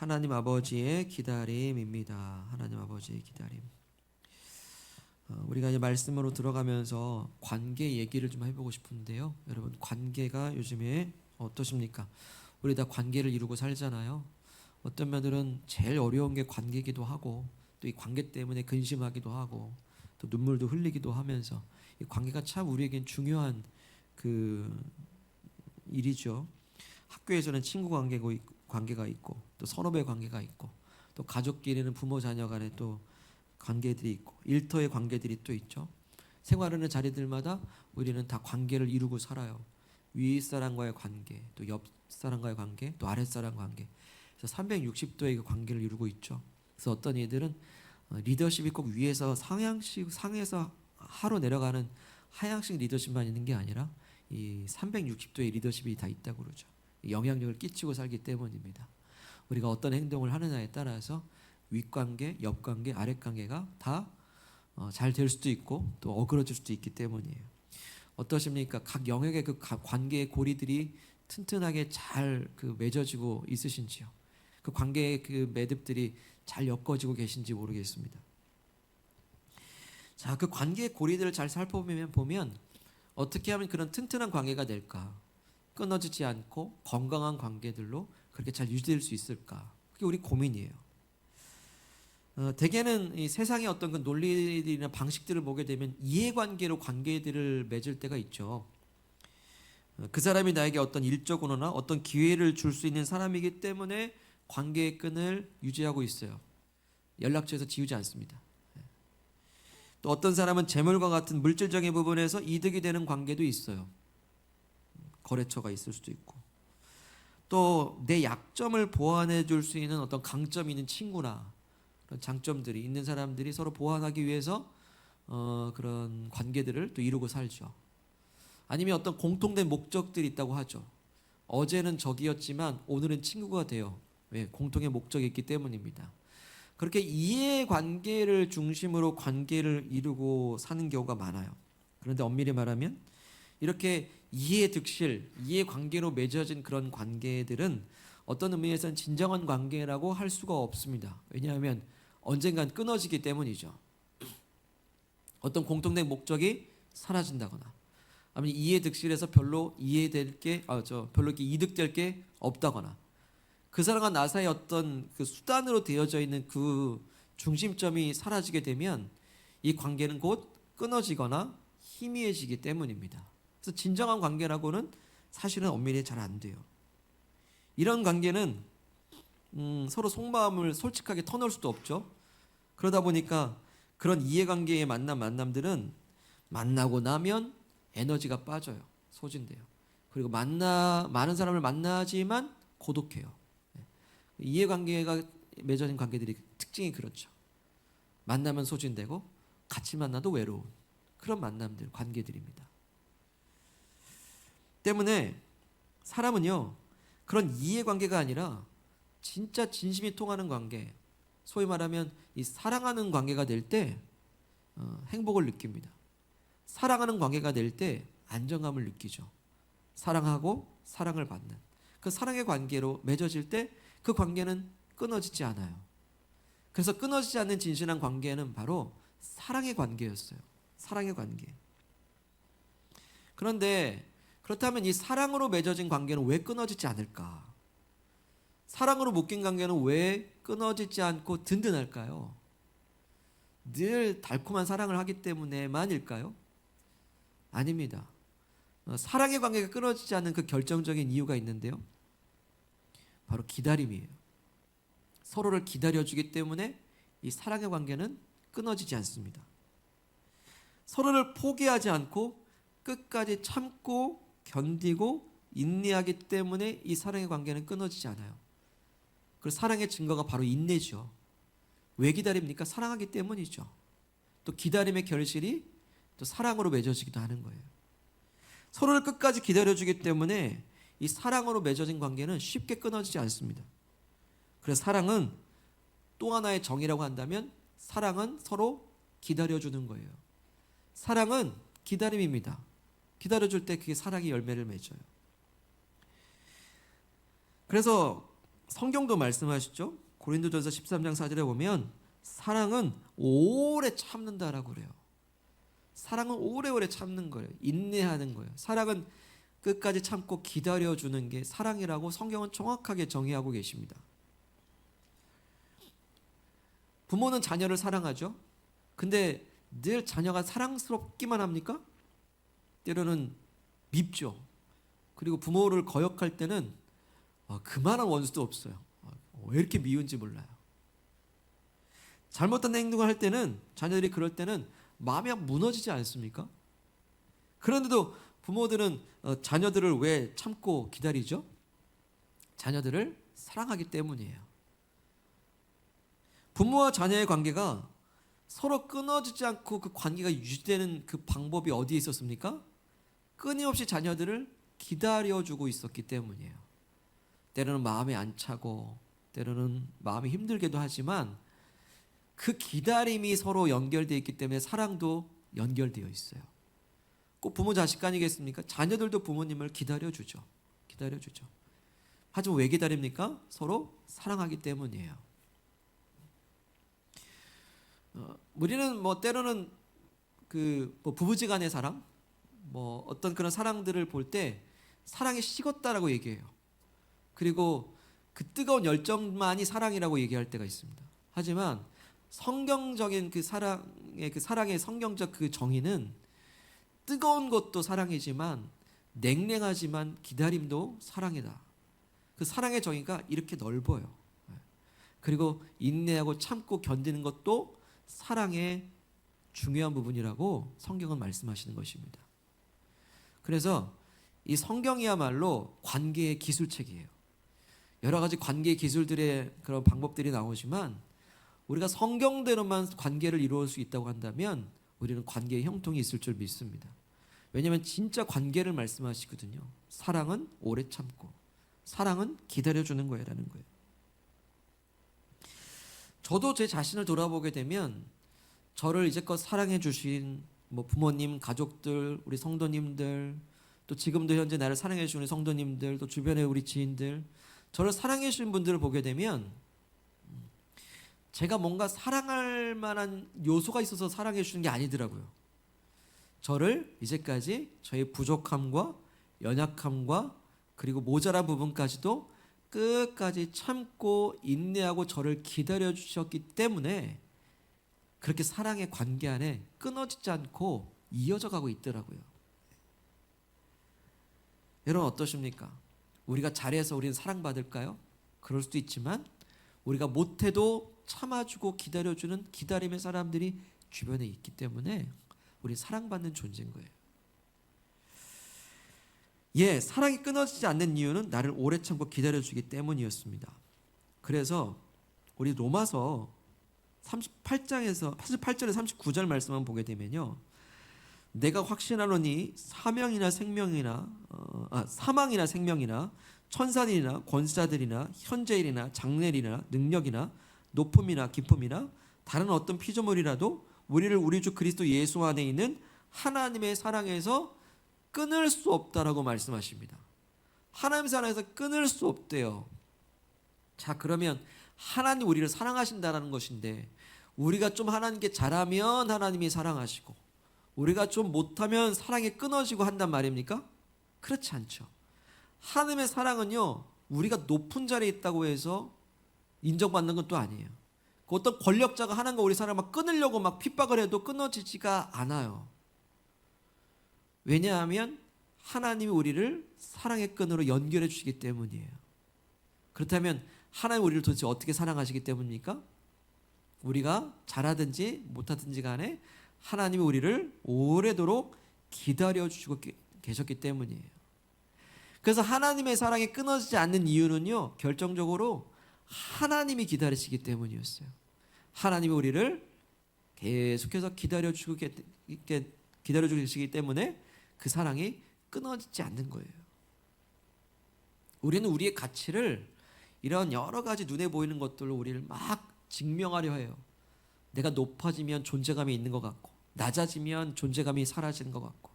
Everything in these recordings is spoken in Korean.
하나님 아버지의 기다림입니다. 하나님 아버지의 기다림. 우리가 이제 말씀으로 들어가면서 관계 얘기를 좀 해보고 싶은데요. 여러분, 관계가 요즘에 어떠십니까? 우리 다 관계를 이루고 살잖아요. 어떤 면들은 제일 어려운 게 관계이기도 하고, 또 이 관계 때문에 근심하기도 하고, 또 눈물도 흘리기도 하면서 이 관계가 참 우리에겐 중요한 그 일이죠. 학교에서는 친구 관계가 있고, 또 선후배 관계가 있고, 또 가족끼리는 부모 자녀 간에 또 관계들이 있고, 일터의 관계들이 또 있죠. 생활하는 자리들마다 우리는 다 관계를 이루고 살아요. 위 사람과의 관계, 또 옆 사람과의 관계, 또 아랫 사람 관계. 그래서 360도의 그 관계를 이루고 있죠. 그래서 어떤 이들은 리더십이 꼭 위에서 상에서 하로 내려가는 하향식 리더십만 있는 게 아니라 이 360도의 리더십이 다 있다고 그러죠. 영향력을 끼치고 살기 때문입니다. 우리가 어떤 행동을 하느냐에 따라서 윗관계, 옆관계, 아랫관계가 다 잘 될 수도 있고 또 어그러질 수도 있기 때문이에요. 어떠십니까? 각 영역의 그 관계의 고리들이 튼튼하게 잘 맺어지고 있으신지요? 그 관계의 그 매듭들이 잘 엮어지고 계신지 모르겠습니다. 자, 그 관계의 고리들을 잘 살펴보면 어떻게 하면 그런 튼튼한 관계가 될까? 끊어지지 않고 건강한 관계들로 그렇게 잘 유지될 수 있을까? 그게 우리 고민이에요. 대개는 이 세상의 어떤 그 논리들이나 방식들을 보게 되면 이해관계로 관계들을 맺을 때가 있죠. 그 사람이 나에게 어떤 일적 언어나 어떤 기회를 줄 수 있는 사람이기 때문에 관계의 끈을 유지하고 있어요. 연락처에서 지우지 않습니다. 또 어떤 사람은 재물과 같은 물질적인 부분에서 이득이 되는 관계도 있어요. 거래처가 있을 수도 있고, 또 내 약점을 보완해 줄 수 있는 어떤 강점이 있는 친구나 그런 장점들이 있는 사람들이 서로 보완하기 위해서 그런 관계들을 또 이루고 살죠. 아니면 어떤 공통된 목적들이 있다고 하죠. 어제는 적이었지만 오늘은 친구가 돼요. 왜? 공통의 목적이 있기 때문입니다. 그렇게 이해관계를 중심으로 관계를 이루고 사는 경우가 많아요. 그런데 엄밀히 말하면 이렇게 이해득실, 이해관계로 맺어진 그런 관계들은 어떤 의미에서는 진정한 관계라고 할 수가 없습니다. 왜냐하면 언젠간 끊어지기 때문이죠. 어떤 공통된 목적이 사라진다거나, 아니면 이해득실에서 별로 별로 이렇게 이득될 게 없다거나, 그 사람과 나 사이의 어떤 그 수단으로 되어져 있는 그 중심점이 사라지게 되면 이 관계는 곧 끊어지거나 희미해지기 때문입니다. 그래서 진정한 관계라고는 사실은 엄밀히 잘 안 돼요. 이런 관계는 서로 속마음을 솔직하게 터놓을 수도 없죠. 그러다 보니까 그런 이해관계의 만남들은 만나고 나면 에너지가 빠져요. 소진돼요. 그리고 많은 사람을 만나지만 고독해요. 이해관계가 맺어진 관계들이 특징이 그렇죠. 만나면 소진되고 같이 만나도 외로운 그런 만남들, 관계들입니다. 때문에 사람은요, 그런 이해관계가 아니라 진짜 진심이 통하는 관계, 소위 말하면 이 사랑하는 관계가 될 때 행복을 느낍니다. 사랑하는 관계가 될 때 안정감을 느끼죠. 사랑하고 사랑을 받는 그 사랑의 관계로 맺어질 때 그 관계는 끊어지지 않아요. 그래서 끊어지지 않는 진실한 관계는 바로 사랑의 관계였어요. 사랑의 관계. 그런데 그렇다면 이 사랑으로 맺어진 관계는 왜 끊어지지 않을까? 사랑으로 묶인 관계는 왜 끊어지지 않고 든든할까요? 늘 달콤한 사랑을 하기 때문에만일까요? 아닙니다. 사랑의 관계가 끊어지지 않는 그 결정적인 이유가 있는데요. 바로 기다림이에요. 서로를 기다려주기 때문에 이 사랑의 관계는 끊어지지 않습니다. 서로를 포기하지 않고 끝까지 참고 견디고 인내하기 때문에 이 사랑의 관계는 끊어지지 않아요. 그 사랑의 증거가 바로 인내죠. 왜 기다립니까? 사랑하기 때문이죠. 또 기다림의 결실이 또 사랑으로 맺어지기도 하는 거예요. 서로를 끝까지 기다려주기 때문에 이 사랑으로 맺어진 관계는 쉽게 끊어지지 않습니다. 그래서 사랑은 또 하나의 정의라고 한다면 사랑은 서로 기다려주는 거예요. 사랑은 기다림입니다. 기다려줄 때 그게 사랑의 열매를 맺어요. 그래서 성경도 말씀하시죠. 고린도전서 13장 4절에 보면 사랑은 오래 참는다라고 그래요. 사랑은 오래오래 참는 거예요. 인내하는 거예요. 사랑은 끝까지 참고 기다려주는 게 사랑이라고 성경은 정확하게 정의하고 계십니다. 부모는 자녀를 사랑하죠. 근데 늘 자녀가 사랑스럽기만 합니까? 때로는 밉죠. 그리고 부모를 거역할 때는 그만한 원수도 없어요. 왜 이렇게 미운지 몰라요. 잘못된 행동을 할 때는, 자녀들이 그럴 때는 마음이 무너지지 않습니까? 그런데도 부모들은 자녀들을 왜 참고 기다리죠? 자녀들을 사랑하기 때문이에요. 부모와 자녀의 관계가 서로 끊어지지 않고 그 관계가 유지되는 그 방법이 어디에 있었습니까? 끊임없이 자녀들을 기다려주고 있었기 때문이에요. 때로는 마음이 안 차고 때로는 마음이 힘들기도 하지만 그 기다림이 서로 연결되어 있기 때문에 사랑도 연결되어 있어요. 꼭 부모 자식 간이겠습니까? 자녀들도 부모님을 기다려주죠. 기다려주죠. 하지만 왜 기다립니까? 서로 사랑하기 때문이에요. 우리는 때로는 부부지간의 사랑, 어떤 그런 사랑들을 볼 때 사랑이 식었다라고 얘기해요. 그리고 그 뜨거운 열정만이 사랑이라고 얘기할 때가 있습니다. 하지만 성경적인 그 사랑의 성경적 그 정의는 뜨거운 것도 사랑이지만 냉랭하지만 기다림도 사랑이다. 그 사랑의 정의가 이렇게 넓어요. 그리고 인내하고 참고 견디는 것도 사랑의 중요한 부분이라고 성경은 말씀하시는 것입니다. 그래서 이 성경이야말로 관계의 기술책이에요. 여러 가지 관계 기술들의 그런 방법들이 나오지만 우리가 성경대로만 관계를 이루어올 수 있다고 한다면 우리는 관계의 형통이 있을 줄 믿습니다. 왜냐하면 진짜 관계를 말씀하시거든요. 사랑은 오래 참고 사랑은 기다려주는 거라는 거예요. 저도 제 자신을 돌아보게 되면 저를 이제껏 사랑해 주신 부모님, 가족들, 우리 성도님들, 또 지금도 현재 나를 사랑해 주는 성도님들, 또 주변의 우리 지인들, 저를 사랑해 주신 분들을 보게 되면 제가 뭔가 사랑할 만한 요소가 있어서 사랑해 주는 게 아니더라고요. 저를 이제까지 저의 부족함과 연약함과 그리고 모자란 부분까지도 끝까지 참고 인내하고 저를 기다려 주셨기 때문에 그렇게 사랑의 관계 안에 끊어지지 않고 이어져 가고 있더라고요. 여러분 어떠십니까? 우리가 잘해서 우리는 사랑받을까요? 그럴 수도 있지만 우리가 못해도 참아주고 기다려주는 기다림의 사람들이 주변에 있기 때문에 우리 사랑받는 존재인 거예요. 사랑이 끊어지지 않는 이유는 나를 오래 참고 기다려주기 때문이었습니다. 그래서 우리 로마서 38절에서 39절 말씀만 보게 되면요, 내가 확신하노니 사망이나 생명이나 천사들이나 권세자들이나 현재일이나 장래일이나 능력이나 높음이나 깊음이나 다른 어떤 피조물이라도 우리를 우리 주 그리스도 예수 안에 있는 하나님의 사랑에서 끊을 수 없다라고 말씀하십니다. 하나님 사랑에서 끊을 수 없대요. 자, 그러면 하나님 우리를 사랑하신다라는 것인데 우리가 좀 하나님께 잘하면 하나님이 사랑하시고 우리가 좀 못하면 사랑이 끊어지고 한단 말입니까? 그렇지 않죠. 하나님의 사랑은요, 우리가 높은 자리에 있다고 해서 인정받는 건 또 아니에요. 어떤 권력자가 하나님과 우리 사랑을 끊으려고 핍박을 해도 끊어지지가 않아요. 왜냐하면 하나님이 우리를 사랑의 끈으로 연결해 주시기 때문이에요. 그렇다면 하나님 우리를 도대체 어떻게 사랑하시기 때문입니까? 우리가 잘하든지 못하든지 간에 하나님이 우리를 오래도록 기다려주시고 계셨기 때문이에요. 그래서 하나님의 사랑이 끊어지지 않는 이유는요, 결정적으로 하나님이 기다리시기 때문이었어요. 하나님이 우리를 계속해서 기다려주고 계시기 때문에 그 사랑이 끊어지지 않는 거예요. 우리는 우리의 가치를 이런 여러 가지 눈에 보이는 것들로 우리를 막 증명하려 해요. 내가 높아지면 존재감이 있는 것 같고, 낮아지면 존재감이 사라지는 것 같고,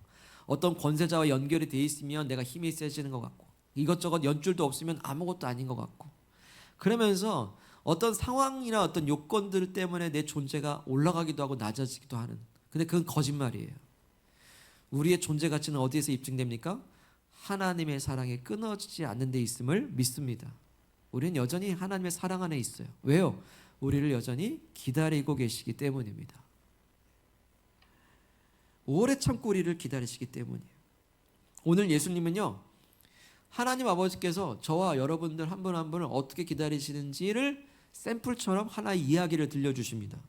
어떤 권세자와 연결이 돼 있으면 내가 힘이 세지는 것 같고, 이것저것 연줄도 없으면 아무것도 아닌 것 같고, 그러면서 어떤 상황이나 어떤 요건들 때문에 내 존재가 올라가기도 하고 낮아지기도 하는. 근데 그건 거짓말이에요. 우리의 존재 가치는 어디에서 입증됩니까? 하나님의 사랑에 끊어지지 않는 데 있음을 믿습니다. 우리는 여전히 하나님의 사랑 안에 있어요. 왜요? 우리를 여전히 기다리고 계시기 때문입니다. 오래 참고 우리를 기다리시기 때문이에요. 오늘 예수님은요, 하나님 아버지께서 저와 여러분들 한 분 한 분을 어떻게 기다리시는지를 샘플처럼 하나의 이야기를 들려주십니다.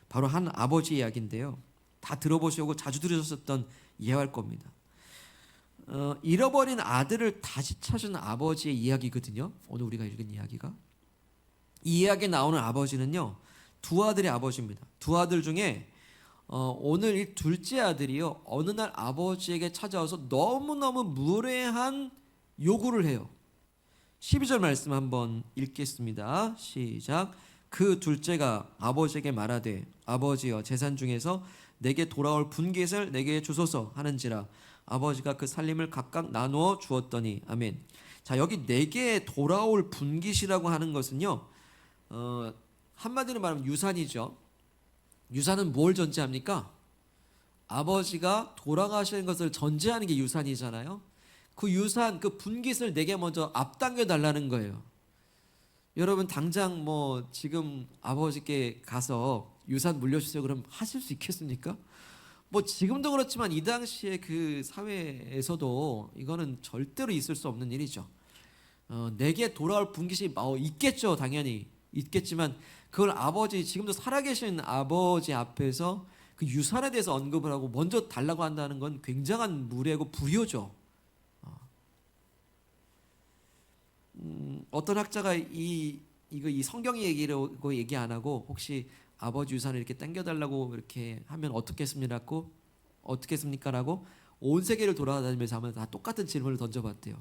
바로 한 아버지 이야기인데요. 다 들어보시고 자주 들으셨던 이해할 겁니다. 잃어버린 아들을 다시 찾은 아버지의 이야기거든요. 오늘 우리가 읽은 이야기가. 이 이야기에 나오는 아버지는요, 두 아들의 아버지입니다. 두 아들 중에 오늘 이 둘째 아들이요, 어느 날 아버지에게 찾아와서 너무너무 무례한 요구를 해요. 12절 말씀 한번 읽겠습니다. 시작. 그 둘째가 아버지에게 말하되 아버지여 재산 중에서 내게 돌아올 분깃을 내게 주소서 하는지라 아버지가 그 살림을 각각 나누어 주었더니 아멘. 자, 여기 내게 돌아올 분깃이라고 하는 것은요, 한마디로 말하면 유산이죠. 유산은 뭘 전제합니까? 아버지가 돌아가시는 것을 전제하는 게 유산이잖아요. 그 유산, 그 분깃을 내게 먼저 앞당겨 달라는 거예요. 여러분 당장 뭐 지금 아버지께 가서 유산 물려주세요 그럼 하실 수 있겠습니까? 뭐 지금도 그렇지만 이 당시에 그 사회에서도 이거는 절대로 있을 수 없는 일이죠. 내게 돌아올 분깃이 있겠죠. 당연히 있겠지만 그걸 아버지, 지금도 살아계신 아버지 앞에서 그 유산에 대해서 언급을 하고 먼저 달라고 한다는 건 굉장한 무례고 불효죠. 어떤 학자가 이 성경 얘기라고 얘기 안 하고 혹시 아버지 유산을 이렇게 당겨달라고 이렇게 하면 어떻겠습니까라고 온 세계를 돌아다니면서 하면 다 똑같은 질문을 던져봤대요.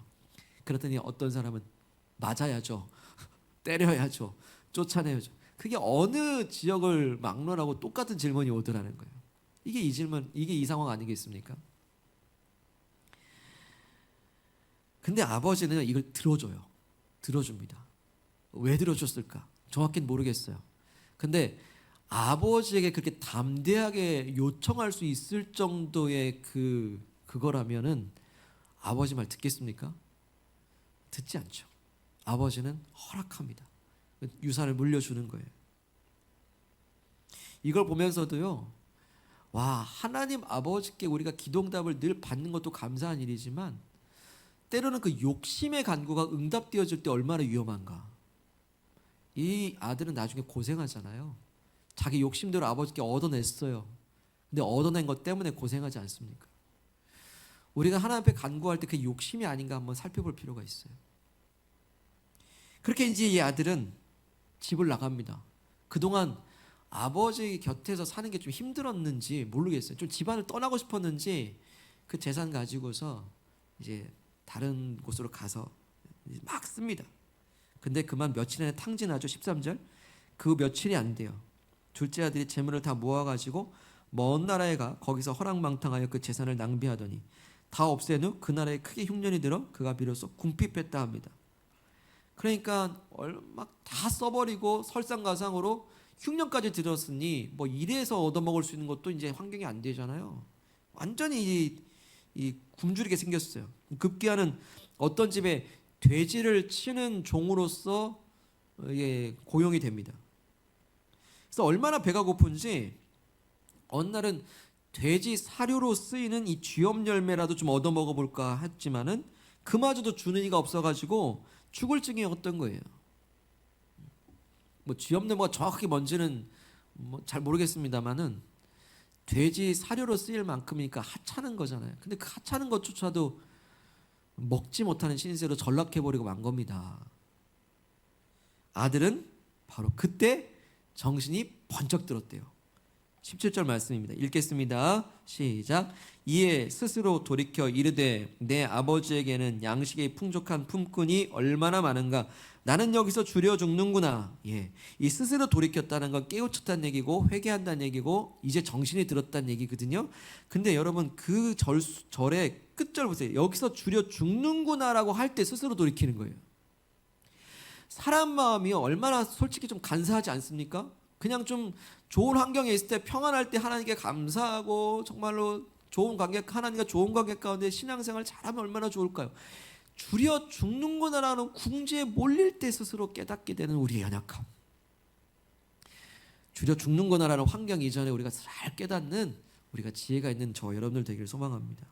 그랬더니 어떤 사람은 맞아야죠, 때려야죠, 쫓아내야죠. 그게 어느 지역을 막론하고 똑같은 질문이 오더라는 거예요. 이게 이 질문, 이게 이 상황 아니겠습니까? 근데 아버지는 이걸 들어줍니다. 왜 들어줬을까? 정확히는 모르겠어요. 근데 아버지에게 그렇게 담대하게 요청할 수 있을 정도의 그거라면은 아버지 말 듣겠습니까? 듣지 않죠. 아버지는 허락합니다. 유산을 물려주는 거예요. 이걸 보면서도요, 와, 하나님 아버지께 우리가 기도응답을 늘 받는 것도 감사한 일이지만 때로는 그 욕심의 간구가 응답되어질 때 얼마나 위험한가. 이 아들은 나중에 고생하잖아요. 자기 욕심대로 아버지께 얻어냈어요. 근데 얻어낸 것 때문에 고생하지 않습니까? 우리가 하나님 앞에 간구할 때 그 욕심이 아닌가 한번 살펴볼 필요가 있어요. 그렇게 이제 이 아들은 집을 나갑니다. 그동안 아버지 곁에서 사는 게 좀 힘들었는지 모르겠어요. 좀 집안을 떠나고 싶었는지 그 재산 가지고서 이제 다른 곳으로 가서 막 씁니다. 근데 그만 며칠 안에 탕진하죠. 13절. 그 며칠이 안 돼요. 둘째 아들이 재물을 다 모아가지고 먼 나라에 가 거기서 허랑방탕하여 그 재산을 낭비하더니 다 없앤 후 그 나라에 크게 흉년이 들어 그가 비로소 궁핍했다 합니다. 그러니까 막 다 써버리고 설상가상으로 흉년까지 들었으니 뭐 이래서 얻어먹을 수 있는 것도 이제 환경이 안 되잖아요. 완전히 이 굶주리게 생겼어요. 급기야는 어떤 집에 돼지를 치는 종으로서 고용이 됩니다. 그래서 얼마나 배가 고픈지 어느 날은 돼지 사료로 쓰이는 이 쥐엄 열매라도 좀 얻어 먹어볼까 했지만은 그마저도 주는 이가 없어가지고 죽을 지경이었던 거예요. 뭐 쥐엄 열매가 정확하게 뭔지는 뭐 잘 모르겠습니다만은 돼지 사료로 쓰일 만큼이니까 하찮은 거잖아요. 근데 그 하찮은 것조차도 먹지 못하는 신세로 전락해버리고 만 겁니다. 아들은 바로 그때 정신이 번쩍 들었대요. 17절 말씀입니다. 읽겠습니다. 시작. 이에 스스로 돌이켜 이르되 내 아버지에게는 양식이 풍족한 품꾼이 얼마나 많은가. 나는 여기서 줄여 죽는구나. 이 스스로 돌이켰다는 건 깨우쳤다는 얘기고 회개한다는 얘기고 이제 정신이 들었다는 얘기거든요. 근데 여러분 그 절의 끝절 보세요. 여기서 줄여 죽는구나라고 할 때 스스로 돌이키는 거예요. 사람 마음이 얼마나 솔직히 좀 간사하지 않습니까? 그냥 좀 좋은 환경에 있을 때 평안할 때 하나님께 감사하고 정말로 좋은 관계, 하나님과 좋은 관계 가운데 신앙생활 잘하면 얼마나 좋을까요? 주려 죽는구나라는 궁지에 몰릴 때 스스로 깨닫게 되는 우리의 연약함. 주려 죽는구나라는 환경 이전에 우리가 잘 깨닫는 우리가 지혜가 있는 저 여러분들 되기를 소망합니다.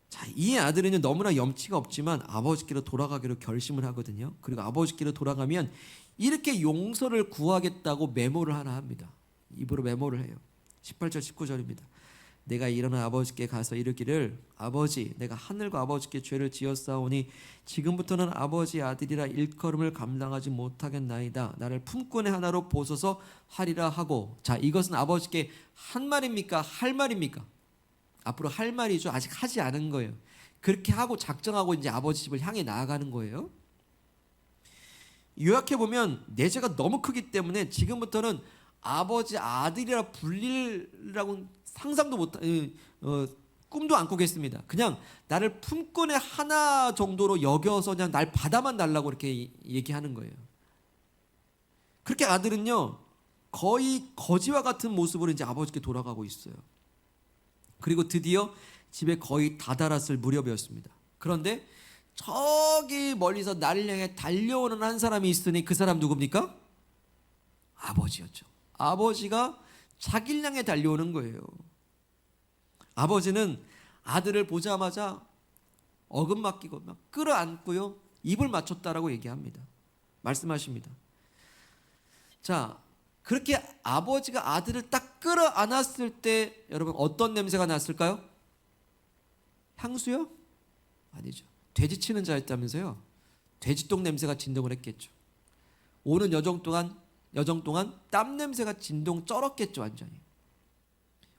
자, 이 아들은 너무나 염치가 없지만 아버지께로 돌아가기로 결심을 하거든요. 그리고 아버지께로 돌아가면 이렇게 용서를 구하겠다고 메모를 하나 합니다. 입으로 메모를 해요. 18절 19절입니다. 내가 일어나 아버지께 가서 이르기를 아버지 내가 하늘과 아버지께 죄를 지었사오니 지금부터는 아버지의 아들이라 일컬음을 감당하지 못하겠나이다. 나를 품꾼의 하나로 보소서 하리라 하고. 자, 이것은 아버지께 한 말입니까? 할 말입니까? 앞으로 할 말이죠. 아직 하지 않은 거예요. 그렇게 하고 작정하고 이제 아버지 집을 향해 나아가는 거예요. 요약해 보면 내 죄가 너무 크기 때문에 지금부터는 아버지 아들이라 불리라고 상상도 못, 꿈도 안 꾸겠습니다. 그냥 나를 품꾼의 하나 정도로 여겨서 그냥 날 받아만 달라고 이렇게 얘기하는 거예요. 그렇게 아들은요 거의 거지와 같은 모습으로 이제 아버지께 돌아가고 있어요. 그리고 드디어 집에 거의 다다랐을 무렵이었습니다. 그런데 저기 멀리서 나를 향해 달려오는 한 사람이 있으니 그 사람 누굽니까? 아버지였죠. 아버지가 자기를 향해 달려오는 거예요. 아버지는 아들을 보자마자 어금맞기고 막 끌어안고요 입을 맞췄다라고 얘기합니다. 말씀하십니다. 자, 그렇게 아버지가 아들을 딱 끌어안았을 때 여러분 어떤 냄새가 났을까요? 향수요? 아니죠. 돼지 치는 자였다면서요. 돼지똥 냄새가 진동을 했겠죠. 오는 여정 동안 땀 냄새가 진동 쩔었겠죠. 완전히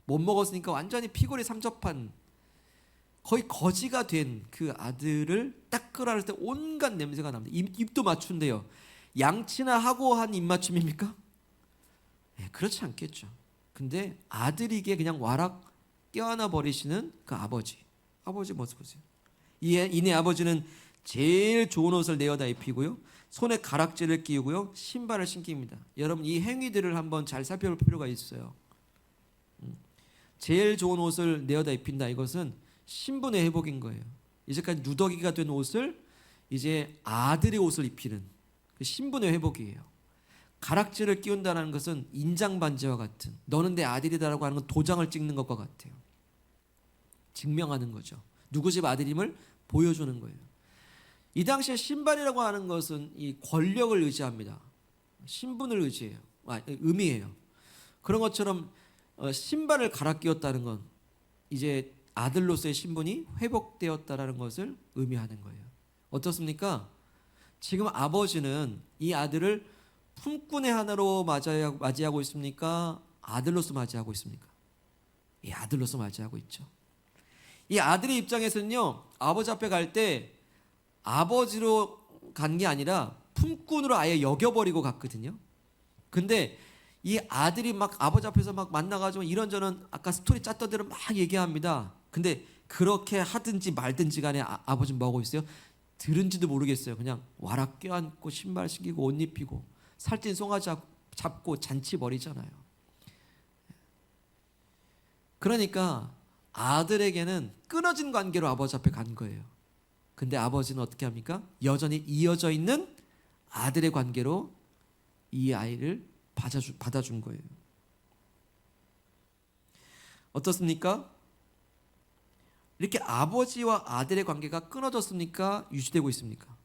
못 먹었으니까 완전히 피골이 삼접한 거의 거지가 된 그 아들을 딱 끌어안을 때 온갖 냄새가 납니다. 입도 맞춘대요. 양치나 하고 한 입맞춤입니까? 네, 그렇지 않겠죠. 근데 아들이기에 그냥 와락 껴안아 버리시는 그 아버지 모습 보세요. 이내 아버지는 제일 좋은 옷을 내어다 입히고요, 손에 가락지를 끼우고요, 신발을 신깁니다. 여러분 이 행위들을 한번 잘 살펴볼 필요가 있어요. 제일 좋은 옷을 내어다 입힌다. 이것은 신분의 회복인 거예요. 이제까지 누더기가 된 옷을 이제 아들의 옷을 입히는 그 신분의 회복이에요. 가락지를 끼운다는 것은 인장반지와 같은, 너는 내 아들이다라고 하는 건 도장을 찍는 것과 같아요. 증명하는 거죠. 누구 집 아들임을 보여주는 거예요. 이 당시에 신발이라고 하는 것은 이 권력을 의지합니다. 신분을 의미해요. 그런 것처럼 신발을 갈아 끼웠다는 건 이제 아들로서의 신분이 회복되었다라는 것을 의미하는 거예요. 어떻습니까? 지금 아버지는 이 아들을 품꾼의 하나로 맞이하고 있습니까? 아들로서 맞이하고 있습니까? 이 아들로서 맞이하고 있죠. 이 아들의 입장에서는요, 아버지 앞에 갈 때 아버지로 간 게 아니라 품꾼으로 아예 여겨버리고 갔거든요. 근데 이 아들이 막 아버지 앞에서 막 만나가지고 이런저런 아까 스토리 짰던 대로 막 얘기합니다. 근데 그렇게 하든지 말든지 간에 아버지는 뭐하고 있어요? 들은지도 모르겠어요. 그냥 와락 껴안고 신발 신기고 옷 입히고 살찐 송아지 잡고 잔치 벌이잖아요. 그러니까 아들에게는 끊어진 관계로 아버지 앞에 간 거예요. 근데 아버지는 어떻게 합니까? 여전히 이어져 있는 아들의 관계로 이 아이를 받아준 거예요. 어떻습니까? 이렇게 아버지와 아들의 관계가 끊어졌습니까? 유지되고 있습니까?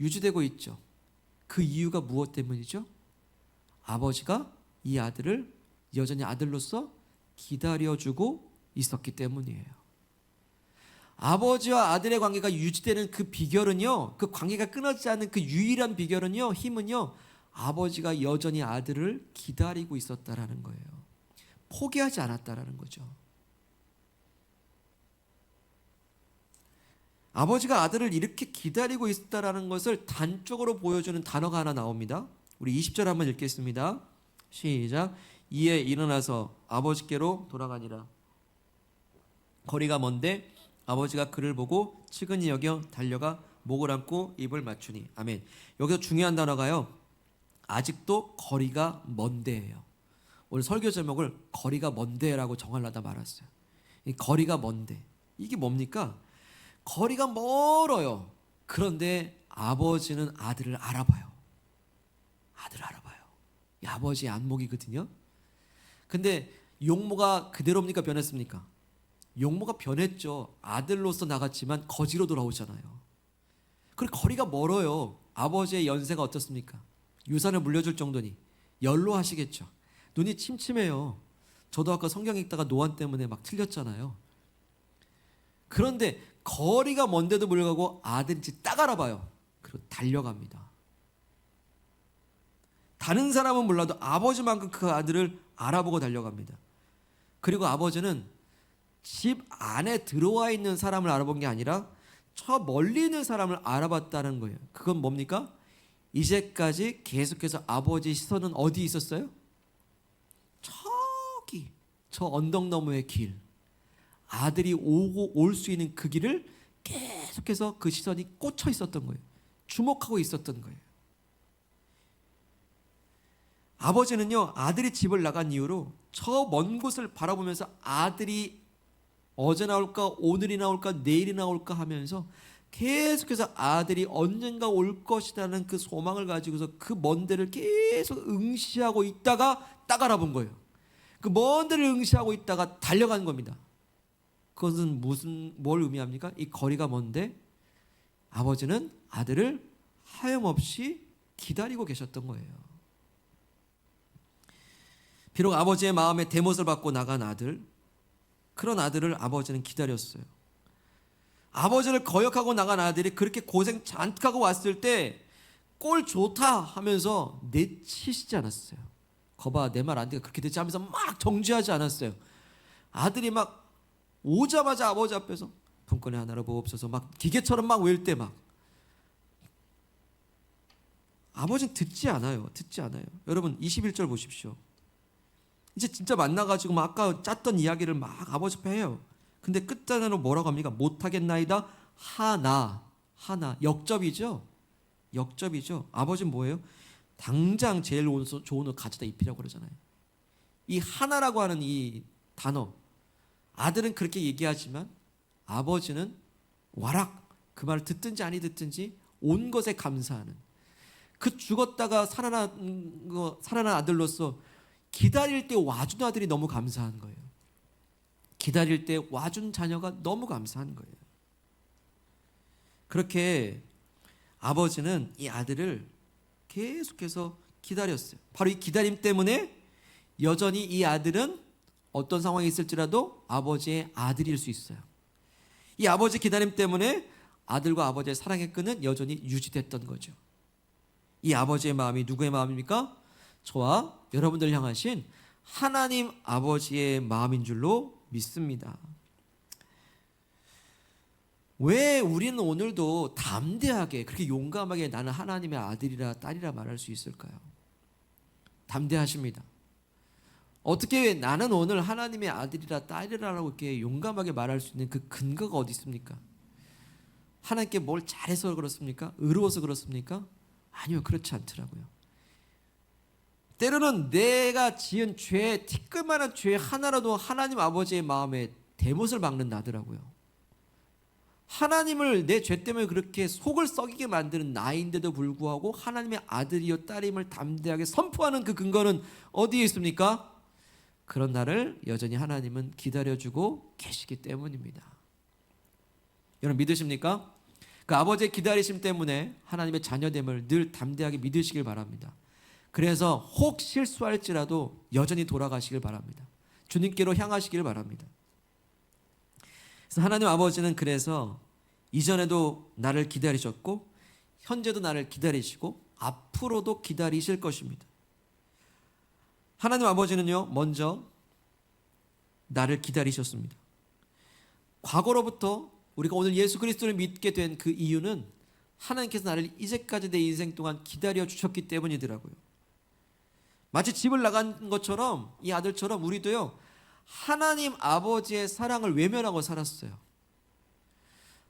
유지되고 있죠. 그 이유가 무엇 때문이죠? 아버지가 이 아들을 여전히 아들로서 기다려주고 있었기 때문이에요. 아버지와 아들의 관계가 유지되는 그 비결은요, 그 관계가 끊어지지 않는 그 유일한 비결은요, 힘은요, 아버지가 여전히 아들을 기다리고 있었다라는 거예요. 포기하지 않았다라는 거죠. 아버지가 아들을 이렇게 기다리고 있다라는 것을 단적으로 보여주는 단어가 하나 나옵니다. 우리 20절 한번 읽겠습니다. 시작. 이에 일어나서 아버지께로 돌아가니라. 거리가 먼데 아버지가 그를 보고 측은히 여겨 달려가 목을 안고 입을 맞추니. 아멘. 여기서 중요한 단어가요, 아직도 거리가 먼데예요. 오늘 설교 제목을 거리가 먼데라고 정하려다 말았어요. 이 거리가 먼데, 이게 뭡니까? 거리가 멀어요. 그런데 아버지는 아들을 알아봐요. 아들을 알아봐요. 이 아버지의 안목이거든요. 근데 용모가 그대로입니까? 변했습니까? 용모가 변했죠. 아들로서 나갔지만 거지로 돌아오잖아요. 그리고 거리가 멀어요. 아버지의 연세가 어떻습니까? 유산을 물려줄 정도니 연로하시겠죠. 눈이 침침해요. 저도 아까 성경 읽다가 노안 때문에 막 틀렸잖아요. 그런데 거리가 먼데도 불구하고 아들인지 딱 알아봐요. 그리고 달려갑니다. 다른 사람은 몰라도 아버지만큼 그 아들을 알아보고 달려갑니다. 그리고 아버지는 집 안에 들어와 있는 사람을 알아본 게 아니라 저 멀리 있는 사람을 알아봤다는 거예요. 그건 뭡니까? 이제까지 계속해서 아버지의 시선은 어디 있었어요? 저기 저 언덕 너머의 길, 아들이 오고 올 수 있는 그 길을 계속해서 그 시선이 꽂혀 있었던 거예요. 주목하고 있었던 거예요. 아버지는요, 아들이 집을 나간 이후로 저 먼 곳을 바라보면서 아들이 어제 나올까 오늘이 나올까 내일이 나올까 하면서 계속해서 아들이 언젠가 올 것이라는 그 소망을 가지고서 그 먼 데를 계속 응시하고 있다가 딱 알아본 거예요. 그 먼 데를 응시하고 있다가 달려간 겁니다. 그것은 뭘 의미합니까? 이 거리가 먼데 아버지는 아들을 하염없이 기다리고 계셨던 거예요. 비록 아버지의 마음에 대못을 받고 나간 아들, 그런 아들을 아버지는 기다렸어요. 아버지를 거역하고 나간 아들이 그렇게 고생 잔뜩 하고 왔을 때 꼴 좋다 하면서 내치시지 않았어요. 거봐, 내 말 안 되게 그렇게 되지 하면서 막 정죄하지 않았어요. 아들이 막 오자마자 아버지 앞에서 품권의 하나로 보옵소서 막 기계처럼 막 외울 때 막 아버지는 듣지 않아요. 여러분 21절 보십시오. 이제 진짜 만나가지고 막 아까 짰던 이야기를 막 아버지 앞에 해요. 근데 끝단으로 뭐라고 합니까? 못하겠나이다 하나. 역접이죠. 아버지는 뭐예요? 당장 제일 좋은 옷 가져다 입히라고 그러잖아요. 이 하나라고 하는 이 단어, 아들은 그렇게 얘기하지만 아버지는 와락, 그 말을 듣든지 아니 듣든지 온 것에 감사하는, 그 죽었다가 살아난 아들로서 기다릴 때 와준 아들이 너무 감사한 거예요. 기다릴 때 와준 자녀가 너무 감사한 거예요. 그렇게 아버지는 이 아들을 계속해서 기다렸어요. 바로 이 기다림 때문에 여전히 이 아들은 어떤 상황에 있을지라도 아버지의 아들일 수 있어요. 이 아버지 기다림 때문에 아들과 아버지의 사랑의 끈은 여전히 유지됐던 거죠. 이 아버지의 마음이 누구의 마음입니까? 저와 여러분들 향하신 하나님 아버지의 마음인 줄로 믿습니다. 왜 우리는 오늘도 담대하게 그렇게 용감하게 나는 하나님의 아들이라 딸이라 말할 수 있을까요? 담대하십니다. 어떻게 나는 오늘 하나님의 아들이라 딸이라고 이렇게 용감하게 말할 수 있는 그 근거가 어디 있습니까? 하나님께 뭘 잘해서 그렇습니까? 의로워서 그렇습니까? 아니요, 그렇지 않더라고요. 때로는 내가 지은 죄, 티끌만한 죄 하나라도 하나님 아버지의 마음에 대못을 박는 나더라고요. 하나님을 내 죄 때문에 그렇게 속을 썩이게 만드는 나인데도 불구하고 하나님의 아들이요 딸임을 담대하게 선포하는 그 근거는 어디에 있습니까? 그런 나를 여전히 하나님은 기다려주고 계시기 때문입니다. 여러분 믿으십니까? 그 아버지의 기다리심 때문에 하나님의 자녀됨을 늘 담대하게 믿으시길 바랍니다. 그래서 혹 실수할지라도 여전히 돌아가시길 바랍니다. 주님께로 향하시길 바랍니다. 그래서 하나님 아버지는 그래서 이전에도 나를 기다리셨고 현재도 나를 기다리시고 앞으로도 기다리실 것입니다. 하나님 아버지는요, 먼저 나를 기다리셨습니다. 과거로부터 우리가 오늘 예수 그리스도를 믿게 된 그 이유는 하나님께서 나를 이제까지 내 인생 동안 기다려 주셨기 때문이더라고요. 마치 집을 나간 것처럼 이 아들처럼 우리도요, 하나님 아버지의 사랑을 외면하고 살았어요.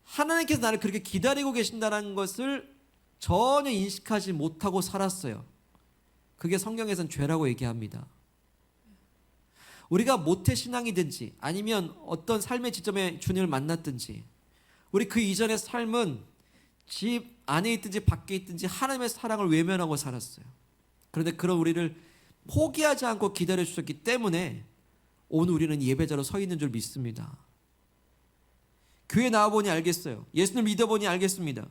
하나님께서 나를 그렇게 기다리고 계신다는 것을 전혀 인식하지 못하고 살았어요. 그게 성경에서는 죄라고 얘기합니다. 우리가 모태신앙이든지 아니면 어떤 삶의 지점에 주님을 만났든지 우리 그 이전의 삶은 집 안에 있든지 밖에 있든지 하나님의 사랑을 외면하고 살았어요. 그런데 그런 우리를 포기하지 않고 기다려 주셨기 때문에 오늘 우리는 예배자로 서 있는 줄 믿습니다. 교회 나와보니 알겠어요. 예수님을 믿어보니 알겠습니다.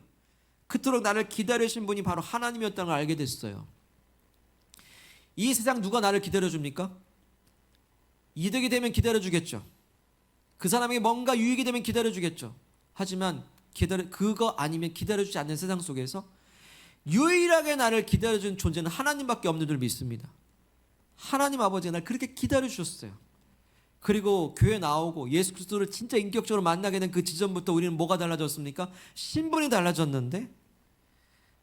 그토록 나를 기다리신 분이 바로 하나님이었다는 걸 알게 됐어요. 이 세상 누가 나를 기다려줍니까? 이득이 되면 기다려주겠죠. 그 사람에게 뭔가 유익이 되면 기다려주겠죠. 하지만 그거 아니면 기다려주지 않는 세상 속에서 유일하게 나를 기다려준 존재는 하나님밖에 없는 줄 믿습니다. 하나님 아버지가 나를 그렇게 기다려주셨어요. 그리고 교회 나오고 예수 그리스도를 진짜 인격적으로 만나게 된 그 지점부터 우리는 뭐가 달라졌습니까? 신분이 달라졌는데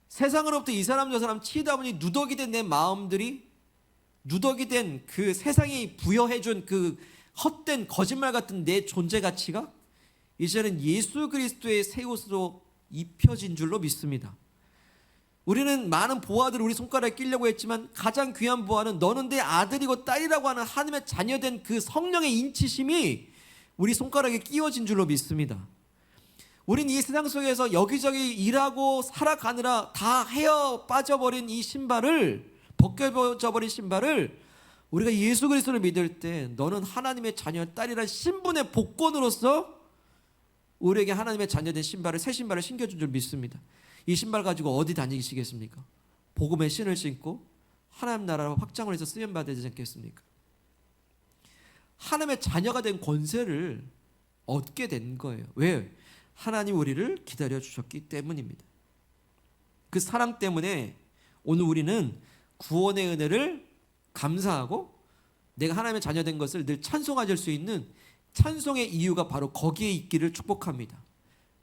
세상으로부터 이 사람 저 사람 치다 보니 누더기 된 내 마음들이 누더기 된 그 세상이 부여해준 그 헛된 거짓말 같은 내 존재 가치가 이제는 예수 그리스도의 새 옷으로 입혀진 줄로 믿습니다. 우리는 많은 보화들을 우리 손가락에 끼려고 했지만 가장 귀한 보화는 너는 내 아들이고 딸이라고 하는 하나님의 자녀된 그 성령의 인치심이 우리 손가락에 끼워진 줄로 믿습니다. 우린 이 세상 속에서 여기저기 일하고 살아가느라 다 헤어 빠져버린 이 신발을 벗겨져버린 신발을 우리가 예수 그리스도를 믿을 때 너는 하나님의 자녀 딸이라는 신분의 복권으로서 우리에게 하나님의 자녀된 신발을 새 신발을 신겨준 줄 믿습니다. 이 신발 가지고 어디 다니시겠습니까? 복음의 신을 신고 하나님 나라로 확장을 해서 쓰임 받아야 되지 않겠습니까? 하나님의 자녀가 된 권세를 얻게 된 거예요. 왜? 하나님 우리를 기다려 주셨기 때문입니다. 그 사랑 때문에 오늘 우리는 구원의 은혜를 감사하고 내가 하나님의 자녀 된 것을 늘 찬송하실 수 있는 찬송의 이유가 바로 거기에 있기를 축복합니다.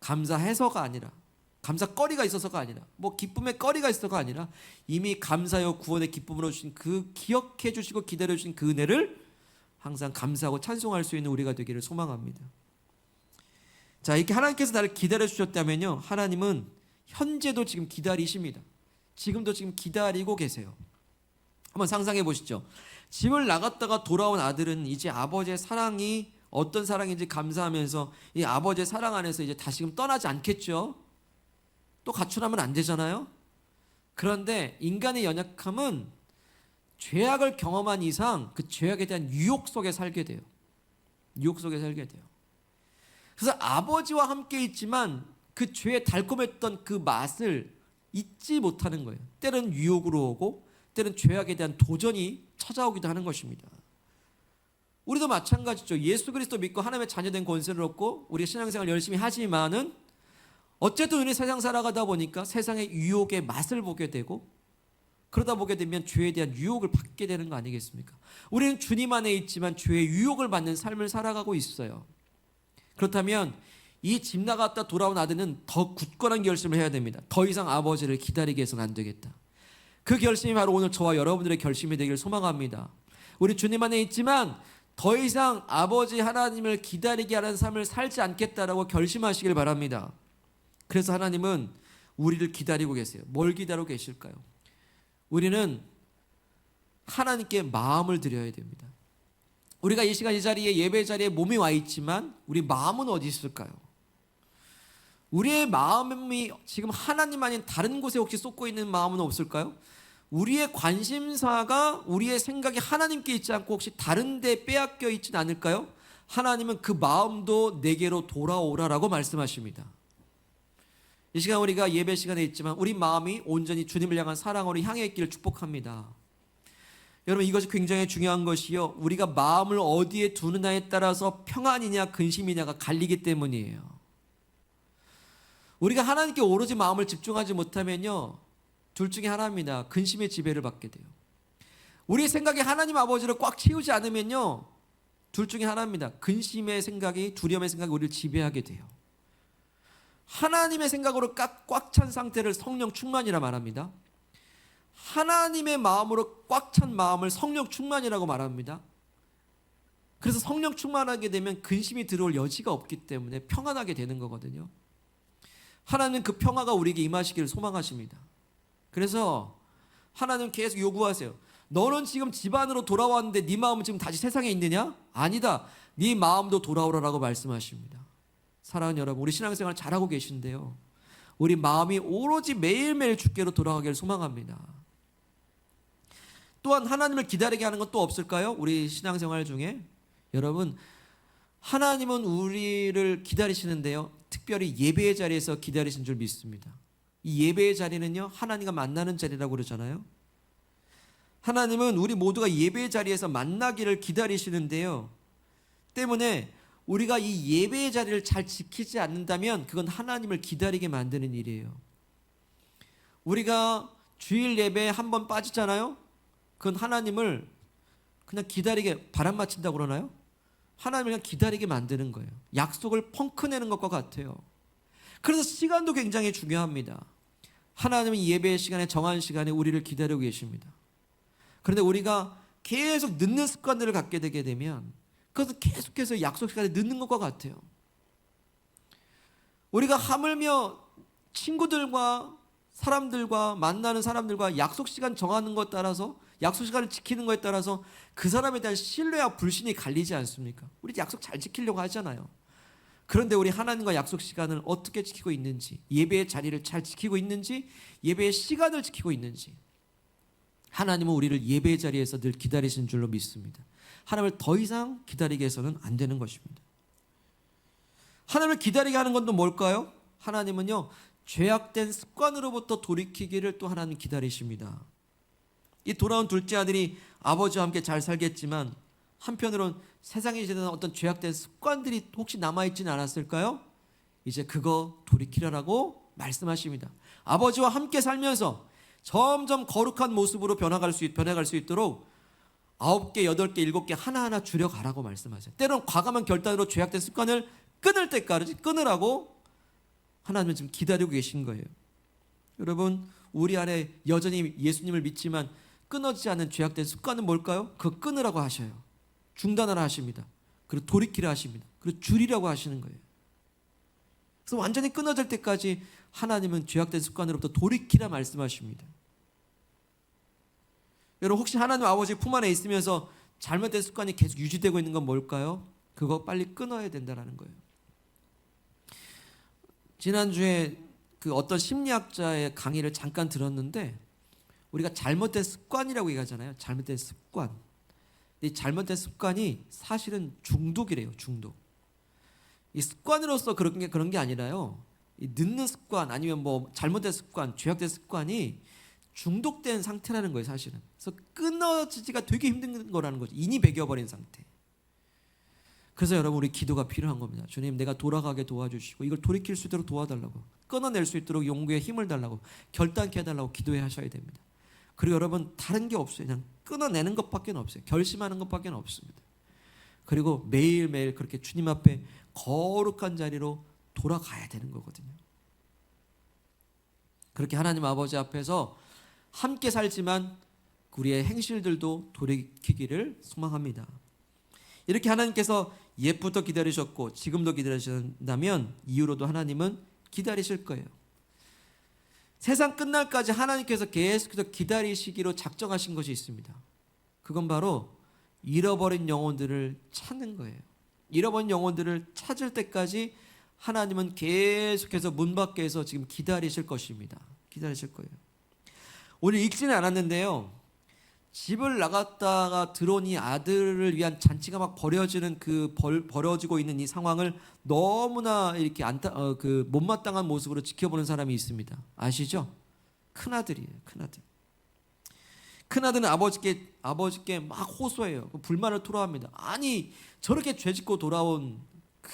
감사해서가 아니라 감사거리가 있어서가 아니라 뭐 기쁨의 거리가 있어서가 아니라 이미 감사요 구원의 기쁨으로 주신 그 기억해 주시고 기다려 주신 그 은혜를 항상 감사하고 찬송할 수 있는 우리가 되기를 소망합니다. 자, 이렇게 하나님께서 나를 기다려 주셨다면요, 하나님은 현재도 지금 기다리십니다. 지금도 지금 기다리고 계세요. 한번 상상해 보시죠. 집을 나갔다가 돌아온 아들은 이제 아버지의 사랑이 어떤 사랑인지 감사하면서 이 아버지의 사랑 안에서 이제 다시금 떠나지 않겠죠. 또 가출하면 안 되잖아요. 그런데 인간의 연약함은 죄악을 경험한 이상 그 죄악에 대한 유혹 속에 살게 돼요. 유혹 속에 살게 돼요. 그래서 아버지와 함께 있지만 그 죄의 달콤했던 그 맛을 잊지 못하는 거예요. 때로는 유혹으로 오고 때로는 죄악에 대한 도전이 찾아오기도 하는 것입니다. 우리도 마찬가지죠. 예수 그리스도 믿고 하나님의 자녀된 권세를 얻고 우리 신앙생활 열심히 하지만은 어쨌든 우리 세상 살아가다 보니까 세상의 유혹의 맛을 보게 되고 그러다 보게 되면 죄에 대한 유혹을 받게 되는 거 아니겠습니까? 우리는 주님 안에 있지만 죄의 유혹을 받는 삶을 살아가고 있어요. 그렇다면 이 집 나갔다 돌아온 아들은 더 굳건한 결심을 해야 됩니다. 더 이상 아버지를 기다리게 해서는 안 되겠다. 그 결심이 바로 오늘 저와 여러분들의 결심이 되기를 소망합니다. 우리 주님 안에 있지만 더 이상 아버지 하나님을 기다리게 하는 삶을 살지 않겠다라고 결심하시길 바랍니다. 그래서 하나님은 우리를 기다리고 계세요. 뭘 기다리고 계실까요? 우리는 하나님께 마음을 드려야 됩니다. 우리가 이 시간 이 자리에 예배 자리에 몸이 와 있지만 우리 마음은 어디 있을까요? 우리의 마음이 지금 하나님 아닌 다른 곳에 혹시 쏟고 있는 마음은 없을까요? 우리의 관심사가 우리의 생각이 하나님께 있지 않고 혹시 다른 데 빼앗겨 있지는 않을까요? 하나님은 그 마음도 내게로 돌아오라라고 말씀하십니다. 이 시간 우리가 예배 시간에 있지만 우리 마음이 온전히 주님을 향한 사랑으로 향해 있기를 축복합니다. 여러분 이것이 굉장히 중요한 것이요. 우리가 마음을 어디에 두느냐에 따라서 평안이냐 근심이냐가 갈리기 때문이에요. 우리가 하나님께 오로지 마음을 집중하지 못하면요. 둘 중에 하나입니다. 근심의 지배를 받게 돼요. 우리 생각이 하나님 아버지를 꽉 채우지 않으면요. 둘 중에 하나입니다. 근심의 생각이 두려움의 생각이 우리를 지배하게 돼요. 하나님의 생각으로 꽉 찬 상태를 성령 충만이라 말합니다. 하나님의 마음으로 꽉 찬 마음을 성령 충만이라고 말합니다. 그래서 성령 충만하게 되면 근심이 들어올 여지가 없기 때문에 평안하게 되는 거거든요. 하나님은 그 평화가 우리에게 임하시기를 소망하십니다. 그래서 하나님 계속 요구하세요. 너는 지금 집 안으로 돌아왔는데 네 마음은 지금 다시 세상에 있느냐? 아니다. 네 마음도 돌아오라라고 말씀하십니다. 사랑하는 여러분, 우리 신앙생활 잘하고 계신데요, 우리 마음이 오로지 매일매일 주께로 돌아가기를 소망합니다. 또한 하나님을 기다리게 하는 건 또 없을까요? 우리 신앙생활 중에 여러분, 하나님은 우리를 기다리시는데요, 특별히 예배의 자리에서 기다리신 줄 믿습니다. 이 예배의 자리는요, 하나님과 만나는 자리라고 그러잖아요. 하나님은 우리 모두가 예배의 자리에서 만나기를 기다리시는데요, 때문에 우리가 이 예배의 자리를 잘 지키지 않는다면 그건 하나님을 기다리게 만드는 일이에요. 우리가 주일 예배에 한번 빠지잖아요. 그건 하나님을 그냥 기다리게, 바람 맞힌다고 그러나요? 하나님을 그냥 기다리게 만드는 거예요. 약속을 펑크내는 것과 같아요. 그래서 시간도 굉장히 중요합니다. 하나님은 예배의 시간에, 정한 시간에 우리를 기다리고 계십니다. 그런데 우리가 계속 늦는 습관들을 갖게 되게 되면 그것은 계속해서 약속 시간에 늦는 것과 같아요. 우리가 하물며 친구들과 사람들과 만나는 사람들과 약속 시간 정하는 것 따라서, 약속 시간을 지키는 것에 따라서 그 사람에 대한 신뢰와 불신이 갈리지 않습니까? 우리 약속 잘 지키려고 하잖아요. 그런데 우리 하나님과 약속 시간을 어떻게 지키고 있는지, 예배의 자리를 잘 지키고 있는지, 예배의 시간을 지키고 있는지, 하나님은 우리를 예배의 자리에서 늘 기다리신 줄로 믿습니다. 하나님을 더 이상 기다리게 해서는 안 되는 것입니다. 하나님을 기다리게 하는 건 또 뭘까요? 하나님은요, 죄악된 습관으로부터 돌이키기를 또 하나님 기다리십니다. 이 돌아온 둘째 아들이 아버지와 함께 잘 살겠지만 한편으론 세상에 지는 어떤 죄악된 습관들이 혹시 남아있지는 않았을까요? 이제 그거 돌이키라라고 말씀하십니다. 아버지와 함께 살면서 점점 거룩한 모습으로 변해갈 수 있도록 9개, 8개, 7개 하나하나 줄여가라고 말씀하세요. 때론 과감한 결단으로 죄악된 습관을 끊을 때까지 끊으라고 하나님은 지금 기다리고 계신 거예요. 여러분, 우리 안에 여전히 예수님을 믿지만 끊어지지 않는 죄악된 습관은 뭘까요? 그거 끊으라고 하셔요. 중단하라 하십니다. 그리고 돌이키라 하십니다. 그리고 줄이라고 하시는 거예요. 그래서 완전히 끊어질 때까지 하나님은 죄악된 습관으로부터 돌이키라 말씀하십니다. 여러분, 혹시 하나님 아버지 품 안에 있으면서 잘못된 습관이 계속 유지되고 있는 건 뭘까요? 그거 빨리 끊어야 된다는 거예요. 지난주에 그 어떤 심리학자의 강의를 잠깐 들었는데, 우리가 잘못된 습관이라고 얘기하잖아요. 잘못된 습관. 이 잘못된 습관이 사실은 중독이래요. 중독. 이 습관으로서 그런 게 아니라요, 이 늦는 습관, 아니면 뭐 잘못된 습관, 죄악된 습관이 중독된 상태라는 거예요, 사실은. 그래서 끊어지기가 되게 힘든 거라는 거죠. 인이 배겨버린 상태. 그래서 여러분, 우리 기도가 필요한 겁니다. 주님, 내가 돌아가게 도와주시고 이걸 돌이킬 수 있도록 도와달라고, 끊어낼 수 있도록 용기에 힘을 달라고, 결단케 해달라고 기도해 하셔야 됩니다. 그리고 여러분, 다른 게 없어요. 그냥 끊어내는 것밖에 없어요. 결심하는 것밖에 없습니다. 그리고 매일매일 그렇게 주님 앞에 거룩한 자리로 돌아가야 되는 거거든요. 그렇게 하나님 아버지 앞에서 함께 살지만 우리의 행실들도 돌이키기를 소망합니다. 이렇게 하나님께서 옛부터 기다리셨고 지금도 기다리신다면 이후로도 하나님은 기다리실 거예요. 세상 끝날까지 하나님께서 계속해서 기다리시기로 작정하신 것이 있습니다. 그건 바로 잃어버린 영혼들을 찾는 거예요. 잃어버린 영혼들을 찾을 때까지 하나님은 계속해서 문 밖에서 지금 기다리실 것입니다. 기다리실 거예요. 오늘 읽지는 않았는데요, 집을 나갔다가 들어온 이 아들을 위한 잔치가 막 벌어지고 있는 이 상황을 너무나 이렇게 못마땅한 모습으로 지켜보는 사람이 있습니다. 아시죠? 큰아들이에요. 큰아들은 아버지께 막 호소해요. 불만을 토로합니다. 아니, 저렇게 죄짓고 돌아온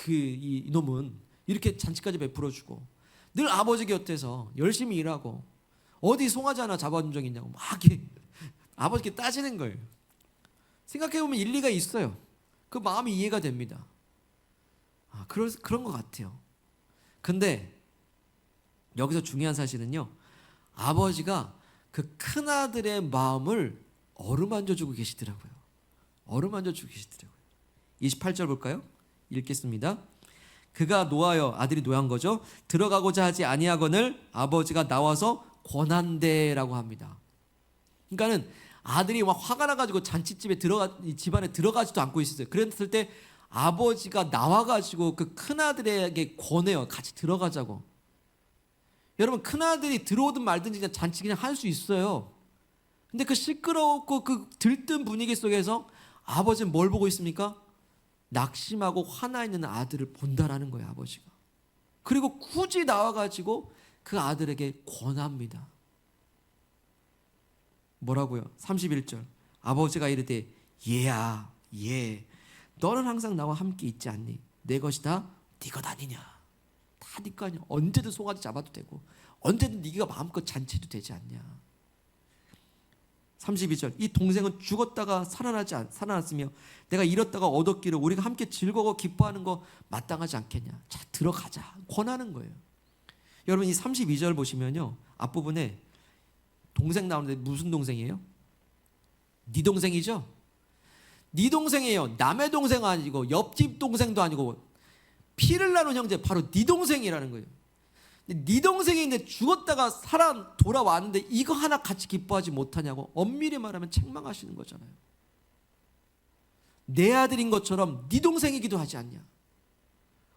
이놈은 이렇게 잔치까지 베풀어주고 늘 아버지 곁에서 열심히 일하고 어디 송아지 하나 잡아준 적 있냐고 막 아버지께 따지는 거예요. 생각해보면 일리가 있어요. 그 마음이 이해가 됩니다. 그런 것 같아요. 근데 여기서 중요한 사실은요, 아버지가 그 큰아들의 마음을 어루만져주고 계시더라고요. 28절 볼까요? 읽겠습니다. 그가 노하여, 아들이 노한 거죠. 들어가고자 하지 아니하거늘 아버지가 나와서 권한대라고 합니다. 그러니까는 아들이 막 화가 나가지고 잔치집에 집안에 들어가지도 않고 있었어요. 그랬을 때 아버지가 나와가지고 그 큰아들에게 권해요. 같이 들어가자고. 여러분, 큰아들이 들어오든 말든지 그냥 잔치 그냥 할 수 있어요. 근데 그 시끄럽고 그 들뜬 분위기 속에서 아버지는 뭘 보고 있습니까? 낙심하고 화나 있는 아들을 본다라는 거예요, 아버지가. 그리고 굳이 나와가지고 그 아들에게 권합니다. 뭐라고요? 31절. 아버지가 이르되 얘야, 얘, 너는 항상 나와 함께 있지 않니? 내 것이 다 네 것 아니냐? 다 네 거 아니야. 언제든 송아지 잡아도 되고 언제든 네가 마음껏 잔치도 되지 않냐? 32절. 이 동생은 죽었다가 살아났으며 내가 잃었다가 얻었기를 우리가 함께 즐거워 기뻐하는 거 마땅하지 않겠냐? 자, 들어가자. 권하는 거예요. 여러분, 이 32절 보시면요, 앞부분에 동생 나오는데 무슨 동생이에요? 네 동생이죠? 네 동생이에요. 남의 동생 아니고 옆집 동생도 아니고 피를 나눈 형제, 바로 네 동생이라는 거예요. 네 동생이 있는데 죽었다가 살아 돌아왔는데 이거 하나 같이 기뻐하지 못하냐고 엄밀히 말하면 책망하시는 거잖아요. 내 아들인 것처럼 네 동생이기도 하지 않냐?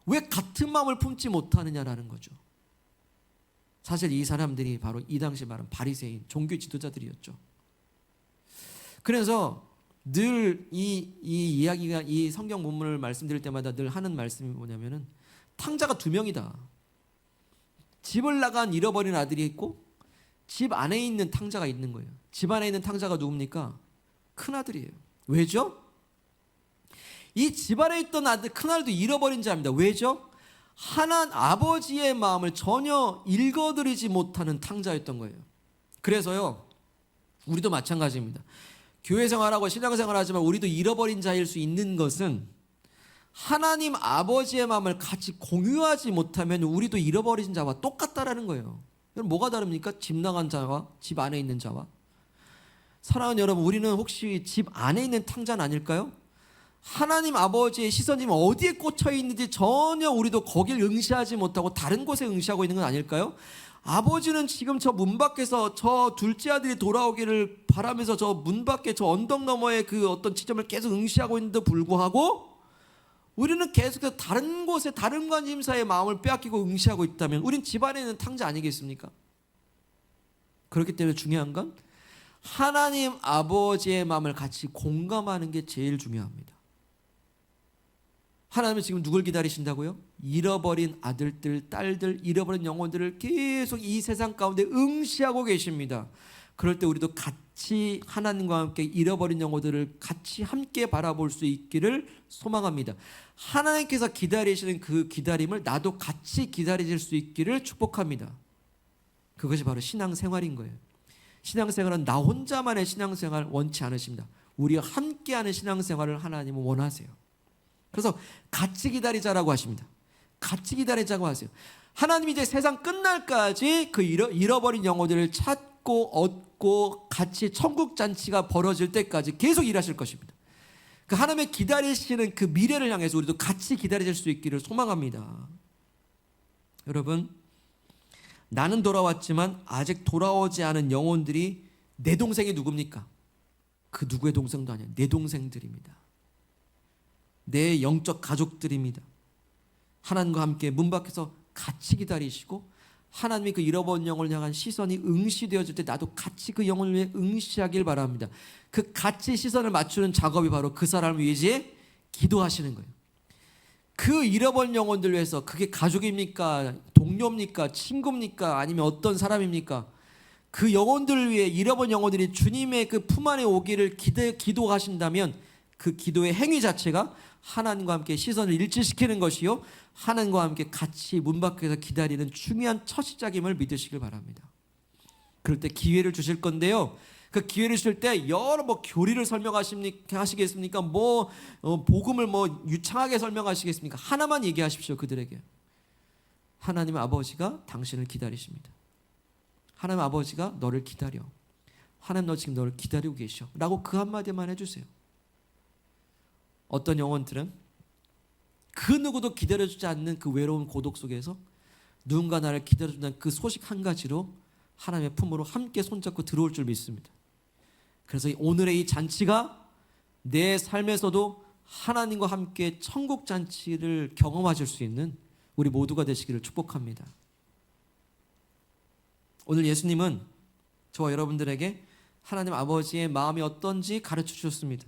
왜 같은 마음을 품지 못하느냐라는 거죠. 사실 이 사람들이 바로 이 당시 말하는 바리새인 종교 지도자들이었죠. 그래서 늘 이 이야기가, 이 성경 본문을 말씀드릴 때마다 늘 하는 말씀이 뭐냐면은 탕자가 두 명이다. 집을 나간 잃어버린 아들이 있고 집 안에 있는 탕자가 있는 거예요. 집 안에 있는 탕자가 누굽니까? 큰아들이에요. 왜죠? 이 집 안에 있던 아들, 큰아들도 잃어버린 자입니다. 왜죠? 아버지의 마음을 전혀 읽어드리지 못하는 탕자였던 거예요. 그래서요, 우리도 마찬가지입니다. 교회 생활하고 신앙 생활하지만 우리도 잃어버린 자일 수 있는 것은 하나님 아버지의 마음을 같이 공유하지 못하면 우리도 잃어버린 자와 똑같다라는 거예요. 여러분, 뭐가 다릅니까? 집 나간 자와 집 안에 있는 자와. 사랑하는 여러분, 우리는 혹시 집 안에 있는 탕자는 아닐까요? 하나님 아버지의 시선이 어디에 꽂혀 있는지 전혀 우리도 거길 응시하지 못하고 다른 곳에 응시하고 있는 건 아닐까요? 아버지는 지금 저 문 밖에서 저 둘째 아들이 돌아오기를 바라면서 저 문 밖에 저 언덕 너머의 그 어떤 지점을 계속 응시하고 있는데도 불구하고 우리는 계속해서 다른 곳에 다른 관심사의 마음을 빼앗기고 응시하고 있다면 우린 집안에 있는 탕자 아니겠습니까? 그렇기 때문에 중요한 건 하나님 아버지의 마음을 같이 공감하는 게 제일 중요합니다. 하나님은 지금 누굴 기다리신다고요? 잃어버린 아들들, 딸들, 잃어버린 영혼들을 계속 이 세상 가운데 응시하고 계십니다. 그럴 때 우리도 같이 하나님과 함께 잃어버린 영혼들을 같이 함께 바라볼 수 있기를 소망합니다. 하나님께서 기다리시는 그 기다림을 나도 같이 기다릴 수 있기를 축복합니다. 그것이 바로 신앙생활인 거예요. 신앙생활은 나 혼자만의 신앙생활 원치 않으십니다. 우리와 함께하는 신앙생활을 하나님은 원하세요. 그래서 같이 기다리자라고 하십니다. 같이 기다리자고 하세요. 하나님이 이제 세상 끝날까지 그 잃어버린 영혼들을 찾고 얻고 같이 천국 잔치가 벌어질 때까지 계속 일하실 것입니다. 그 하나님의 기다리시는 그 미래를 향해서 우리도 같이 기다릴 수 있기를 소망합니다. 여러분, 나는 돌아왔지만 아직 돌아오지 않은 영혼들이 내 동생이 누굽니까? 그 누구의 동생도 아니야. 내 동생들입니다. 내 영적 가족들입니다. 하나님과 함께 문 밖에서 같이 기다리시고 하나님이 그 잃어버린 영혼을 향한 시선이 응시되어질 때 나도 같이 그 영혼을 위해 응시하길 바랍니다. 그 같이 시선을 맞추는 작업이 바로 그 사람을 위해 기도하시는 거예요. 그 잃어버린 영혼들 위해서, 그게 가족입니까? 동료입니까? 친구입니까? 아니면 어떤 사람입니까? 그 영혼들을 위해, 잃어버린 영혼들이 주님의 그 품 안에 오기를 기도하신다면 그 기도의 행위 자체가 하나님과 함께 시선을 일치시키는 것이요, 하나님과 함께 같이 문 밖에서 기다리는 중요한 첫 시작임을 믿으시길 바랍니다. 그럴 때 기회를 주실 건데요, 그 기회를 주실 때 여러 교리를 설명하시겠습니까? 복음을 유창하게 설명하시겠습니까? 하나만 얘기하십시오. 그들에게 하나님 아버지가 당신을 기다리십니다. 하나님 아버지가 너를 기다려. 하나님 너 지금 너를 기다리고 계셔 라고 그 한마디만 해주세요. 어떤 영혼들은 그 누구도 기다려주지 않는 그 외로운 고독 속에서 누군가 나를 기다려준다는 그 소식 한 가지로 하나님의 품으로 함께 손잡고 들어올 줄 믿습니다. 그래서 오늘의 이 잔치가 내 삶에서도 하나님과 함께 천국 잔치를 경험하실 수 있는 우리 모두가 되시기를 축복합니다. 오늘 예수님은 저와 여러분들에게 하나님 아버지의 마음이 어떤지 가르쳐 주셨습니다.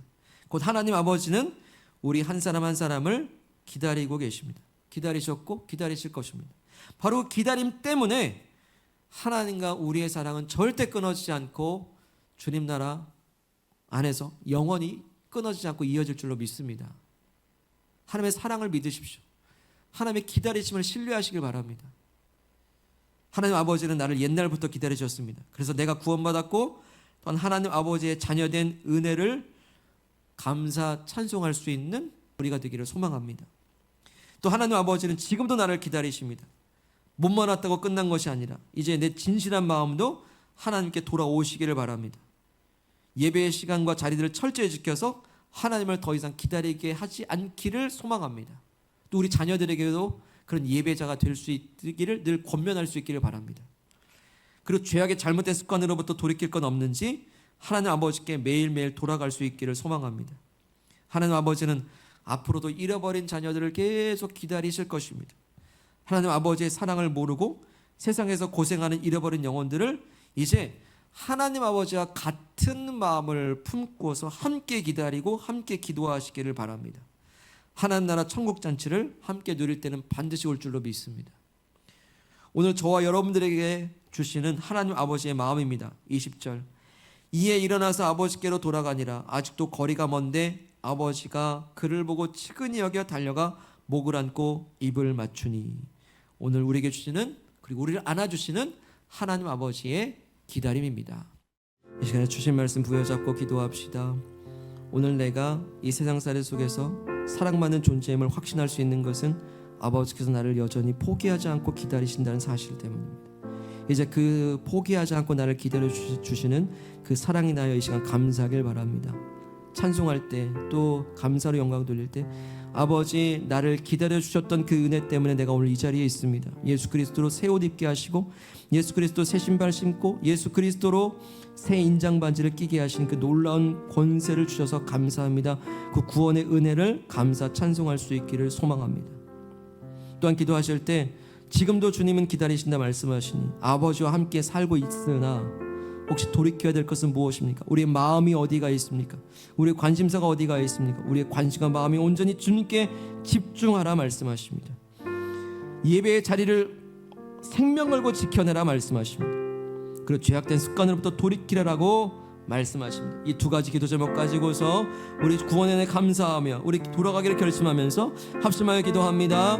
곧 하나님 아버지는 우리 한 사람 한 사람을 기다리고 계십니다. 기다리셨고 기다리실 것입니다. 바로 기다림 때문에 하나님과 우리의 사랑은 절대 끊어지지 않고 주님 나라 안에서 영원히 끊어지지 않고 이어질 줄로 믿습니다. 하나님의 사랑을 믿으십시오. 하나님의 기다리심을 신뢰하시길 바랍니다. 하나님 아버지는 나를 옛날부터 기다리셨습니다. 그래서 내가 구원받았고 또한 하나님 아버지의 자녀된 은혜를 감사 찬송할 수 있는 우리가 되기를 소망합니다. 또 하나님 아버지는 지금도 나를 기다리십니다. 못 만났다고 끝난 것이 아니라 이제 내 진실한 마음도 하나님께 돌아오시기를 바랍니다. 예배의 시간과 자리들을 철저히 지켜서 하나님을 더 이상 기다리게 하지 않기를 소망합니다. 또 우리 자녀들에게도 그런 예배자가 될 수 있기를 늘 권면할 수 있기를 바랍니다. 그리고 죄악의 잘못된 습관으로부터 돌이킬 건 없는지 하나님 아버지께 매일매일 돌아갈 수 있기를 소망합니다. 하나님 아버지는 앞으로도 잃어버린 자녀들을 계속 기다리실 것입니다. 하나님 아버지의 사랑을 모르고 세상에서 고생하는 잃어버린 영혼들을 이제 하나님 아버지와 같은 마음을 품고서 함께 기다리고 함께 기도하시기를 바랍니다. 하나님 나라 천국 잔치를 함께 누릴 때는 반드시 올 줄로 믿습니다. 오늘 저와 여러분들에게 주시는 하나님 아버지의 마음입니다. 20절 이에 일어나서 아버지께로 돌아가니라. 아직도 거리가 먼데 아버지가 그를 보고 측은히 여겨 달려가 목을 안고 입을 맞추니. 오늘 우리에게 주시는 그리고 우리를 안아주시는 하나님 아버지의 기다림입니다. 이 시간에 주신 말씀 부여잡고 기도합시다. 오늘 내가 이 세상살이 속에서 사랑받는 존재임을 확신할 수 있는 것은 아버지께서 나를 여전히 포기하지 않고 기다리신다는 사실 때문입니다. 이제 그 포기하지 않고 나를 기다려 주시는 그 사랑이 나여 이 시간 감사하길 바랍니다. 찬송할 때 또 감사로 영광 돌릴 때 아버지 나를 기다려 주셨던 그 은혜 때문에 내가 오늘 이 자리에 있습니다. 예수 그리스도로 새 옷 입게 하시고 예수 그리스도 새 신발 신고 예수 그리스도로 새 인장 반지를 끼게 하신 그 놀라운 권세를 주셔서 감사합니다. 그 구원의 은혜를 감사 찬송할 수 있기를 소망합니다. 또한 기도하실 때 지금도 주님은 기다리신다 말씀하시니 아버지와 함께 살고 있으나 혹시 돌이켜야 될 것은 무엇입니까? 우리의 마음이 어디가 있습니까? 우리의 관심사가 어디가 있습니까? 우리의 관심과 마음이 온전히 주님께 집중하라 말씀하십니다. 예배의 자리를 생명 걸고 지켜내라 말씀하십니다. 그리고 죄악된 습관으로부터 돌이키라라고 말씀하십니다. 이 두 가지 기도 제목 가지고서 우리 구원에 대해 감사하며 우리 돌아가기를 결심하면서 합심하여 기도합니다.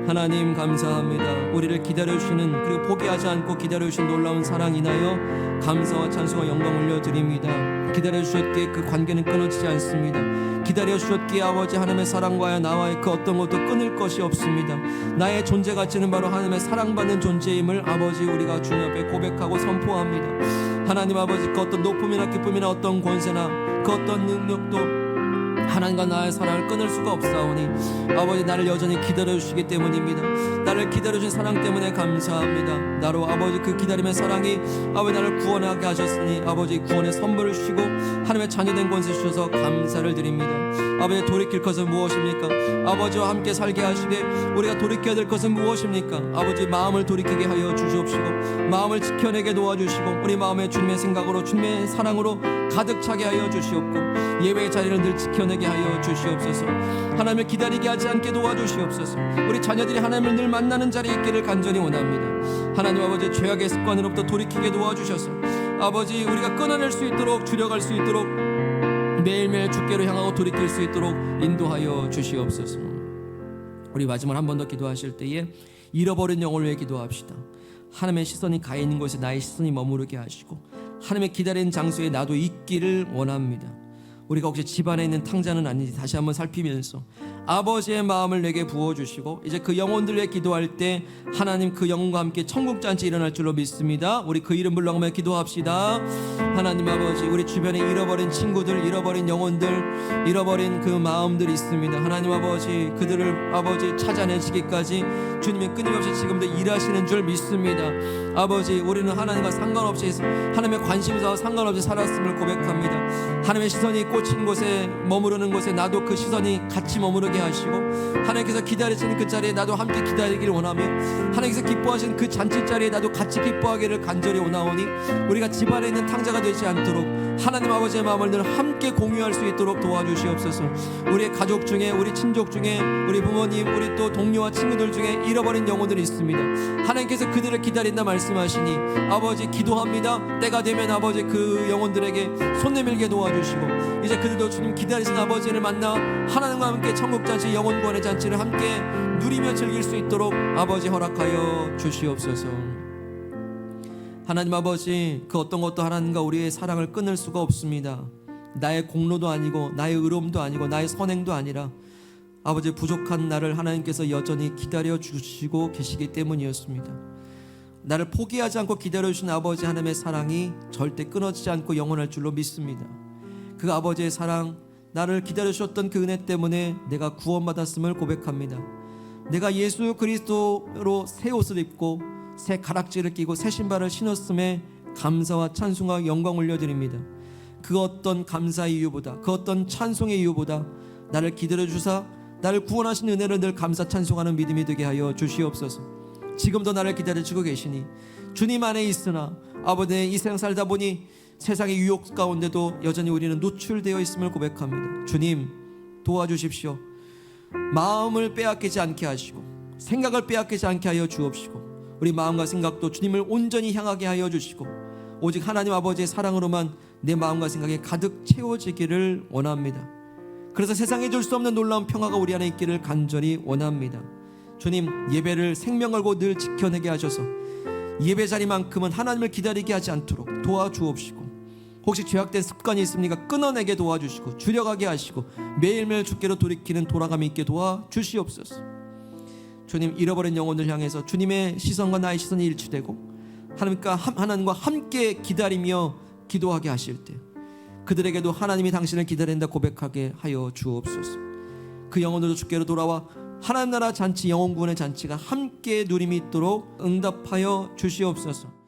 하나님 감사합니다. 우리를 기다려주시는 그리고 포기하지 않고 기다려주신 놀라운 사랑 인하여 감사와 찬송과 영광 올려드립니다. 기다려주셨기에 그 관계는 끊어지지 않습니다. 기다려주셨기에 아버지 하나님의 사랑과의 나와의 그 어떤 것도 끊을 것이 없습니다. 나의 존재 가치는 바로 하나님의 사랑받는 존재임을 아버지 우리가 주님 앞에 고백하고 선포합니다. 하나님 아버지 그 어떤 높음이나 기쁨이나 어떤 권세나 그 어떤 능력도 하나님과 나의 사랑을 끊을 수가 없사오니 아버지 나를 여전히 기다려주시기 때문입니다. 나를 기다려주신 사랑 때문에 감사합니다. 나로 아버지 그 기다림의 사랑이 아버지 나를 구원하게 하셨으니 아버지 구원의 선물을 주시고 하나님의 자녀된 권세 주셔서 감사를 드립니다. 아버지 돌이킬 것은 무엇입니까? 아버지와 함께 살게 하시되 우리가 돌이켜야 될 것은 무엇입니까? 아버지 마음을 돌이키게 하여 주시옵시고 마음을 지켜내게 도와주시고 우리 마음에 주님의 생각으로 주님의 사랑으로 가득 차게 하여 주시옵고 예배의 자리를 늘 지켜내게 하여 주시옵소서. 하나님을 기다리게 하지 않게 도와주시옵소서. 우리 자녀들이 하나님을 늘 만나는 자리에 있기를 간절히 원합니다. 하나님 아버지 죄악의 습관으로부터 돌이키게 도와주셔서 아버지 우리가 끊어낼 수 있도록 줄여갈 수 있도록 매일매일 주께로 향하고 돌이킬 수 있도록 인도하여 주시옵소서. 우리 마지막 한 번 더 기도하실 때에 잃어버린 영혼을 위해 기도합시다. 하나님의 시선이 가 있는 곳에 나의 시선이 머무르게 하시고 하나님의 기다리는 장소에 나도 있기를 원합니다. 우리가 혹시 집안에 있는 탕자는 아닌지 다시 한번 살피면서 아버지의 마음을 내게 부어주시고 이제 그 영혼들 위해 기도할 때 하나님 그 영혼과 함께 천국잔치 일어날 줄로 믿습니다. 우리 그 이름 불러가며 기도합시다. 하나님 아버지, 우리 주변에 잃어버린 친구들, 잃어버린 영혼들, 잃어버린 그 마음들이 있습니다. 하나님 아버지, 그들을 아버지 찾아내시기까지 주님이 끊임없이 지금도 일하시는 줄 믿습니다. 아버지, 우리는 하나님과 상관없이, 하나님의 관심사와 상관없이 살았음을 고백합니다. 하나님의 시선이 꽂힌 곳에, 머무르는 곳에 나도 그 시선이 같이 머무르게 하시고, 하나님께서 기다리시는 그 자리에 나도 함께 기다리기를 원하며, 하나님께서 기뻐하시는 그 잔치 자리에 나도 같이 기뻐하기를 간절히 원하오니, 우리가 집안에 있는 탕자가 되지 않도록 하나님 아버지의 마음을 늘 함께 공유할 수 있도록 도와주시옵소서. 우리의 가족 중에, 우리 친족 중에, 우리 부모님, 우리 또 동료와 친구들 중에 잃어버린 영혼들이 있습니다. 하나님께서 그들을 기다린다 말씀하시니 아버지 기도합니다. 때가 되면 아버지 그 영혼들에게 손 내밀게 도와주시고, 이제 그들도 주님 기다리신 아버지를 만나 하나님과 함께 천국잔치, 영혼구원의 잔치를 함께 누리며 즐길 수 있도록 아버지 허락하여 주시옵소서. 하나님 아버지, 그 어떤 것도 하나님과 우리의 사랑을 끊을 수가 없습니다. 나의 공로도 아니고 나의 의로움도 아니고 나의 선행도 아니라 아버지 부족한 나를 하나님께서 여전히 기다려 주시고 계시기 때문이었습니다. 나를 포기하지 않고 기다려 주신 아버지 하나님의 사랑이 절대 끊어지지 않고 영원할 줄로 믿습니다. 그 아버지의 사랑, 나를 기다려 주셨던 그 은혜 때문에 내가 구원받았음을 고백합니다. 내가 예수 그리스도로 새 옷을 입고 새 가락지를 끼고 새 신발을 신었음에 감사와 찬송과 영광 올려드립니다. 그 어떤 감사의 이유보다, 그 어떤 찬송의 이유보다 나를 기다려 주사 나를 구원하신 은혜를 늘 감사 찬송하는 믿음이 되게 하여 주시옵소서. 지금도 나를 기다려주고 계시니 주님 안에 있으나 아버지, 이 세상 살다 보니 세상의 유혹 가운데도 여전히 우리는 노출되어 있음을 고백합니다. 주님 도와주십시오. 마음을 빼앗기지 않게 하시고 생각을 빼앗기지 않게 하여 주옵시고, 우리 마음과 생각도 주님을 온전히 향하게 하여 주시고, 오직 하나님 아버지의 사랑으로만 내 마음과 생각이 가득 채워지기를 원합니다. 그래서 세상에 줄 수 없는 놀라운 평화가 우리 안에 있기를 간절히 원합니다. 주님, 예배를 생명 걸고 늘 지켜내게 하셔서 예배 자리만큼은 하나님을 기다리게 하지 않도록 도와주옵시고, 혹시 죄악된 습관이 있습니까? 끊어내게 도와주시고 줄여가게 하시고 매일매일 주께로 돌이키는 돌아감이 있게 도와주시옵소서. 주님, 잃어버린 영혼을 향해서 주님의 시선과 나의 시선이 일치되고 하나님과 함께 기다리며 기도하게 하실 때 그들에게도 하나님이 당신을 기다린다 고백하게 하여 주옵소서. 그 영혼들도 주께로 돌아와 하나님 나라 잔치, 영혼구원의 잔치가 함께 누림이 있도록 응답하여 주시옵소서.